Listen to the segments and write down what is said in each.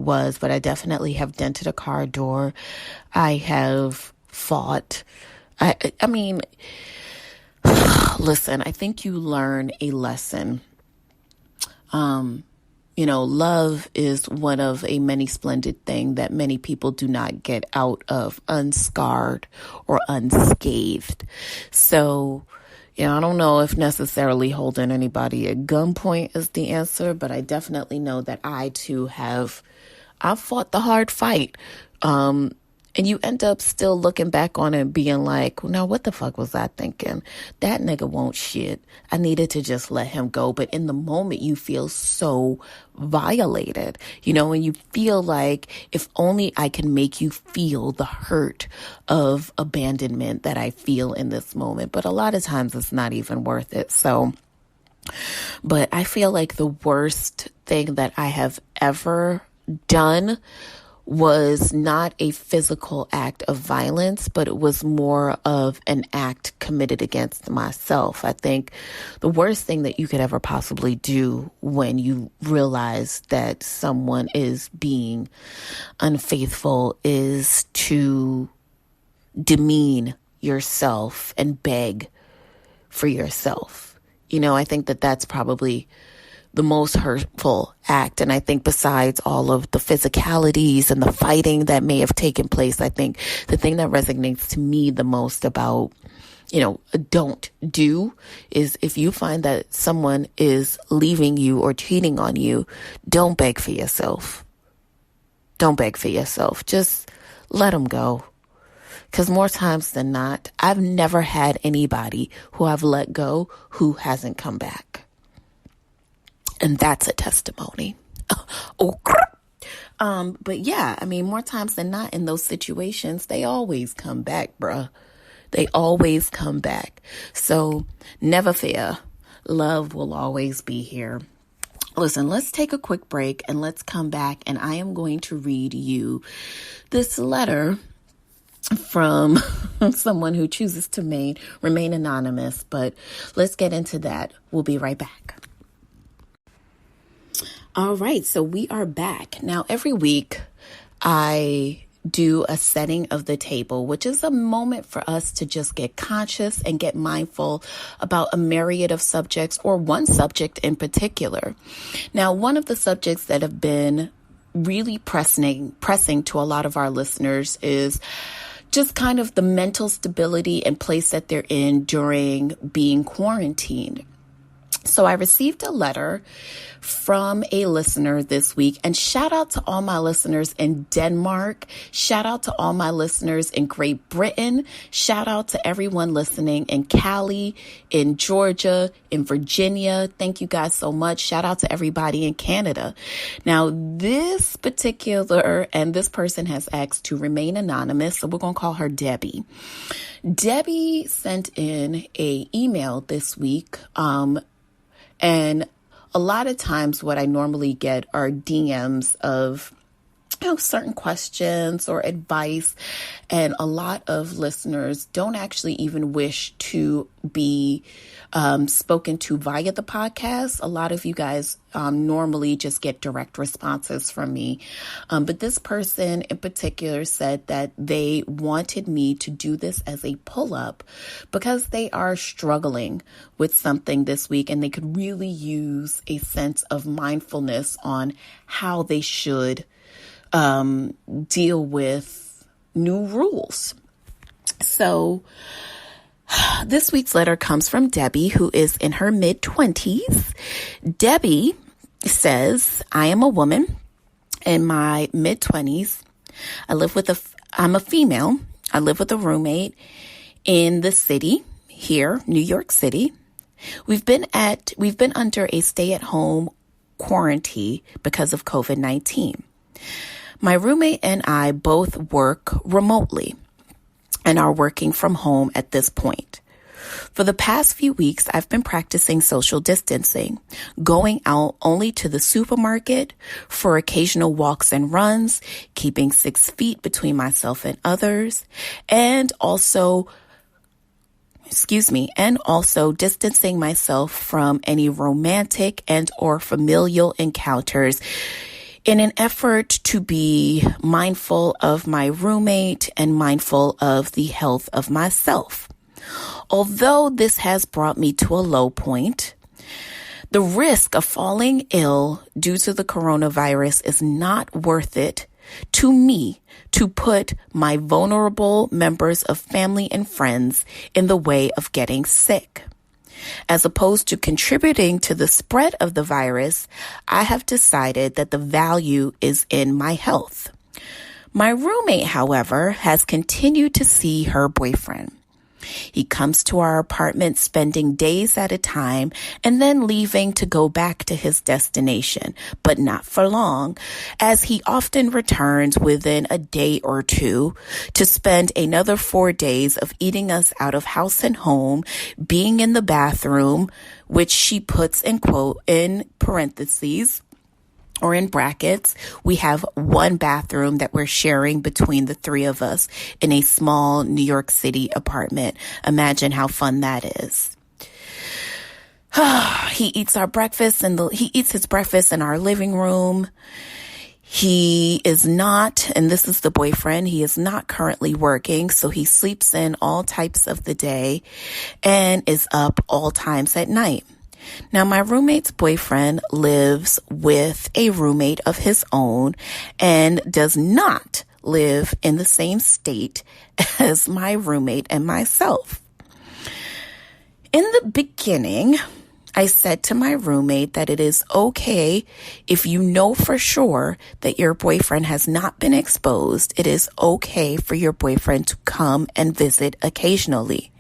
was, but I definitely have dented a car door. I have fought. I mean, listen, I think you learn a lesson. Love is one of a many splendid thing that many people do not get out of unscarred or unscathed. So, I don't know if necessarily holding anybody at gunpoint is the answer, but I definitely know that I too I've fought the hard fight. And you end up still looking back on it and being like, well, now what the fuck was I thinking? That nigga won't shit. I needed to just let him go. But in the moment, you feel so violated, and you feel like if only I can make you feel the hurt of abandonment that I feel in this moment. But a lot of times it's not even worth it. So, but I feel like the worst thing that I have ever done was not a physical act of violence, but it was more of an act committed against myself. I think the worst thing that you could ever possibly do when you realize that someone is being unfaithful is to demean yourself and beg for yourself. I think that that's probably the most hurtful act. And I think besides all of the physicalities and the fighting that may have taken place, I think the thing that resonates to me the most about, don't do is if you find that someone is leaving you or cheating on you, don't beg for yourself. Don't beg for yourself. Just let them go. Because more times than not, I've never had anybody who I've let go who hasn't come back. And that's a testimony. But yeah, more times than not in those situations, they always come back, bruh. They always come back. So never fear. Love will always be here. Listen, let's take a quick break and let's come back. And I am going to read you this letter from someone who chooses to remain anonymous. But let's get into that. We'll be right back. All right, so we are back. Now, every week I do a setting of the table, which is a moment for us to just get conscious and get mindful about a myriad of subjects or one subject in particular. Now, one of the subjects that have been really pressing to a lot of our listeners is just kind of the mental stability and place that they're in during being quarantined. So I received a letter from a listener this week, and shout out to all my listeners in Denmark. Shout out to all my listeners in Great Britain. Shout out to everyone listening in Cali, in Georgia, in Virginia. Thank you guys so much. Shout out to everybody in Canada. Now, this person has asked to remain anonymous, so we're going to call her Debbie. Debbie sent in a email this week, and a lot of times what I normally get are DMs of certain questions or advice. And a lot of listeners don't actually even wish to be spoken to via the podcast. A lot of you guys normally just get direct responses from me. But this person in particular said that they wanted me to do this as a pull-up because they are struggling with something this week and they could really use a sense of mindfulness on how they should deal with new rules. So this week's letter comes from Debbie, who is in her mid-20s. Debbie says, I am a woman in my mid-20s. I'm a female. I live with a roommate in the city here, New York City. We've been under a stay-at-home quarantine because of COVID-19. My roommate and I both work remotely and are working from home at this point. For the past few weeks, I've been practicing social distancing, going out only to the supermarket for occasional walks and runs, keeping 6 feet between myself and others, and also distancing myself from any romantic and or familial encounters in an effort to be mindful of my roommate and mindful of the health of myself. Although this has brought me to a low point, the risk of falling ill due to the coronavirus is not worth it to me to put my vulnerable members of family and friends in the way of getting sick. As opposed to contributing to the spread of the virus, I have decided that the value is in my health. My roommate, however, has continued to see her boyfriend. He comes to our apartment spending days at a time and then leaving to go back to his destination, but not for long, as he often returns within a day or two to spend another 4 days of eating us out of house and home, being in the bathroom, which she puts in parentheses, or in brackets. We have one bathroom that we're sharing between the three of us in a small New York City apartment. Imagine how fun that is. He eats his breakfast in our living room. He is not, and this is the boyfriend, he is not currently working, so he sleeps in all types of the day and is up all times at night. Now, my roommate's boyfriend lives with a roommate of his own and does not live in the same state as my roommate and myself. In the beginning, I said to my roommate that it is okay if you know for sure that your boyfriend has not been exposed. It is okay for your boyfriend to come and visit occasionally.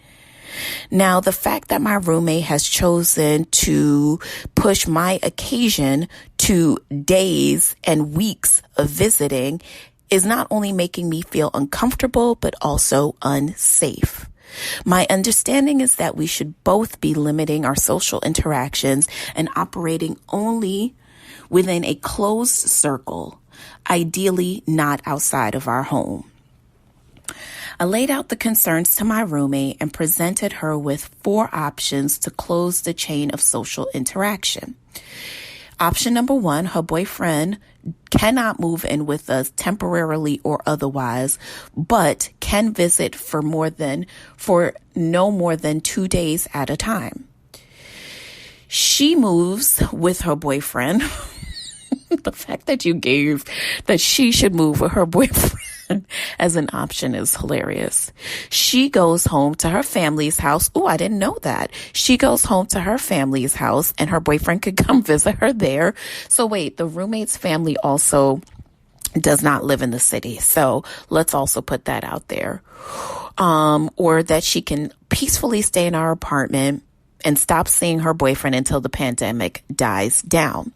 Now, the fact that my roommate has chosen to push my occasion to days and weeks of visiting is not only making me feel uncomfortable, but also unsafe. My understanding is that we should both be limiting our social interactions and operating only within a closed circle, ideally not outside of our home. I laid out the concerns to my roommate and presented her with 4 options to close the chain of social interaction. Option number 1, her boyfriend cannot move in with us temporarily or otherwise, but can visit for no more than 2 days at a time. She moves with her boyfriend. The fact that you gave that she should move with her boyfriend as an option is hilarious. She goes home to her family's house. Oh, I didn't know that. She goes home to her family's house and her boyfriend could come visit her there. So wait, the roommate's family also does not live in the city. So let's also put that out there. Or that she can peacefully stay in our apartment and stop seeing her boyfriend until the pandemic dies down.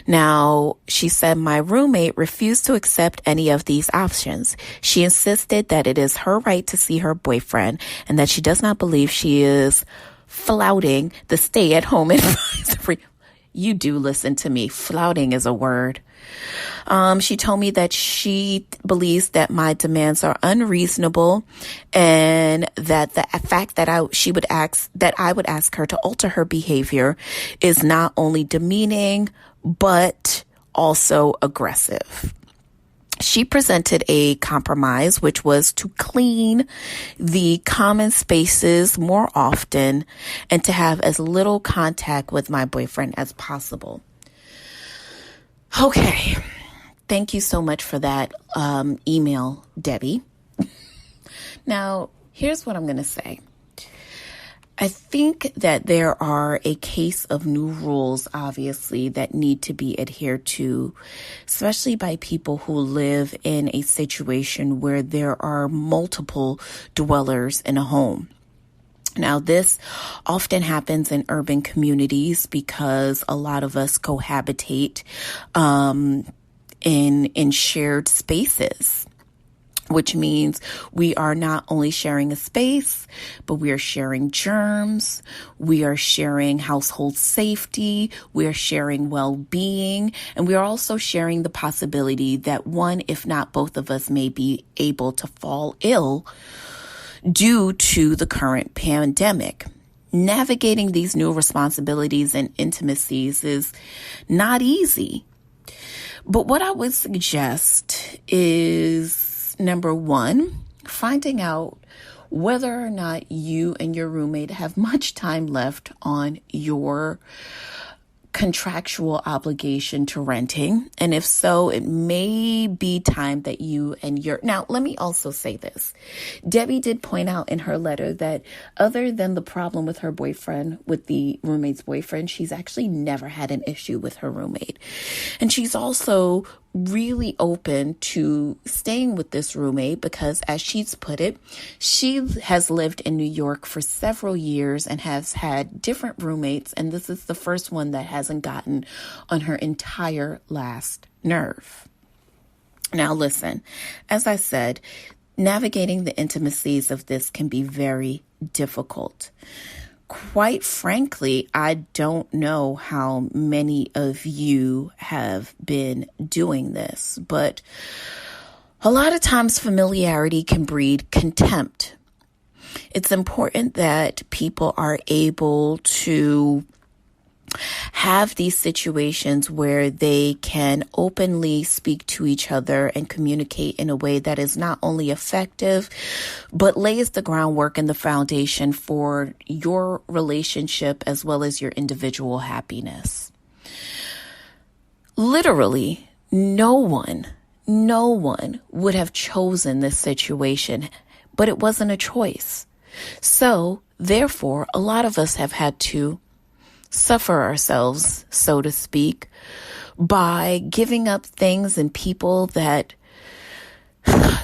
Now, she said my roommate refused to accept any of these options. She insisted that it is her right to see her boyfriend and that she does not believe she is flouting the stay-at-home advisory. You do listen to me. Flouting is a word. She told me that she believes that my demands are unreasonable and that the fact that I would ask her to alter her behavior is not only demeaning, but also aggressive. She presented a compromise, which was to clean the common spaces more often and to have as little contact with my boyfriend as possible. Okay. Thank you so much for that email, Debbie. Now, here's what I'm going to say. I think that there are a case of new rules, obviously, that need to be adhered to, especially by people who live in a situation where there are multiple dwellers in a home. Now, this often happens in urban communities because a lot of us cohabitate in shared spaces, which means we are not only sharing a space, but we are sharing germs, we are sharing household safety, we are sharing well-being, and we are also sharing the possibility that one, if not both of us, may be able to fall ill due to the current pandemic. Navigating these new responsibilities and intimacies is not easy. But what I would suggest is, number one, finding out whether or not you and your roommate have much time left on your contractual obligation to renting. And if so, it may be time that you and now let me also say this. Debbie did point out in her letter that other than the problem with her boyfriend, with the roommate's boyfriend, she's actually never had an issue with her roommate. And she's also really open to staying with this roommate because, as she's put it, she has lived in New York for several years and has had different roommates, and this is the first one that hasn't gotten on her entire last nerve. Now listen, as I said, navigating the intimacies of this can be very difficult. Quite frankly, I don't know how many of you have been doing this, but a lot of times familiarity can breed contempt. It's important that people are able to have these situations where they can openly speak to each other and communicate in a way that is not only effective, but lays the groundwork and the foundation for your relationship as well as your individual happiness. Literally, no one would have chosen this situation, but it wasn't a choice. So, therefore, a lot of us have had to suffer ourselves, so to speak, by giving up things and people that,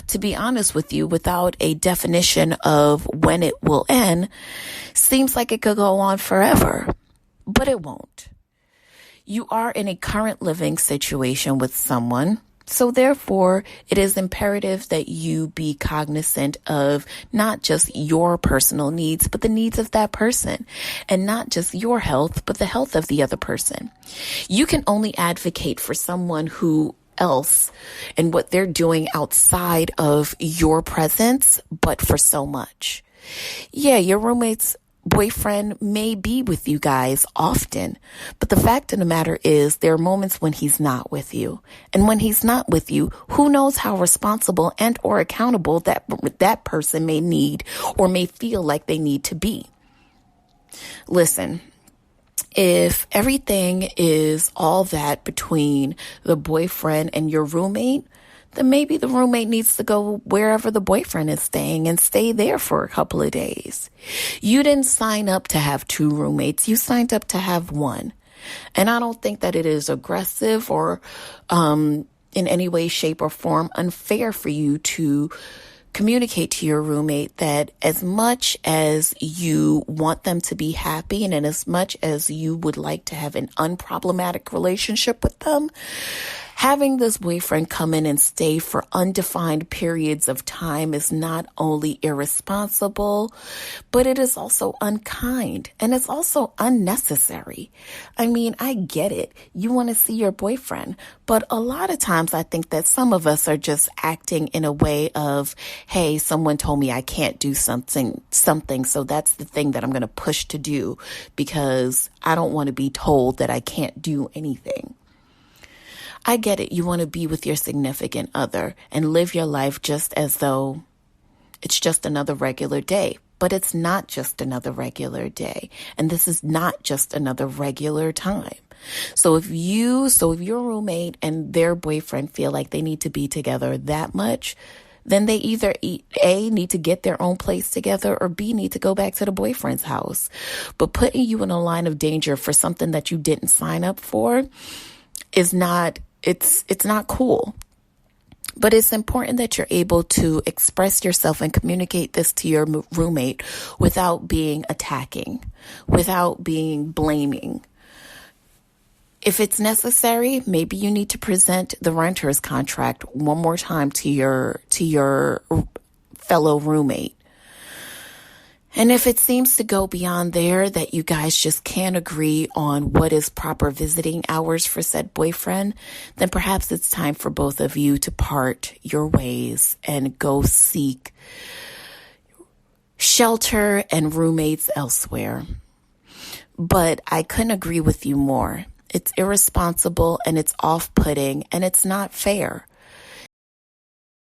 to be honest with you, without a definition of when it will end, seems like it could go on forever, but it won't. You are in a current living situation with someone. So therefore, it is imperative that you be cognizant of not just your personal needs, but the needs of that person, and not just your health, but the health of the other person. You can only advocate for someone who else and what they're doing outside of your presence, but for so much. Yeah, your roommate's boyfriend may be with you guys often, but the fact of the matter is there are moments when he's not with you. And when he's not with you, who knows how responsible and or accountable that person may need or may feel like they need to be. Listen, if everything is all that between the boyfriend and your roommate, then maybe the roommate needs to go wherever the boyfriend is staying and stay there for a couple of days. You didn't sign up to have two roommates. You signed up to have one. And I don't think that it is aggressive or in any way, shape, or form unfair for you to communicate to your roommate that as much as you want them to be happy and as much as you would like to have an unproblematic relationship with them, having this boyfriend come in and stay for undefined periods of time is not only irresponsible, but it is also unkind and it's also unnecessary. I mean, I get it. You want to see your boyfriend, but a lot of times I think that some of us are just acting in a way of, hey, someone told me I can't do something, so that's the thing that I'm going to push to do because I don't want to be told that I can't do anything. I get it. You want to be with your significant other and live your life just as though it's just another regular day. But it's not just another regular day. And this is not just another regular time. So if your roommate and their boyfriend feel like they need to be together that much, then they either A, need to get their own place together, or B, need to go back to the boyfriend's house. But putting you in a line of danger for something that you didn't sign up for is not, it's not cool. But it's important that you're able to express yourself and communicate this to your roommate without being attacking, without being blaming. If it's necessary, maybe you need to present the renter's contract one more time to your fellow roommate. And if it seems to go beyond there, that you guys just can't agree on what is proper visiting hours for said boyfriend, then perhaps it's time for both of you to part your ways and go seek shelter and roommates elsewhere. But I couldn't agree with you more. It's irresponsible and it's off-putting and it's not fair.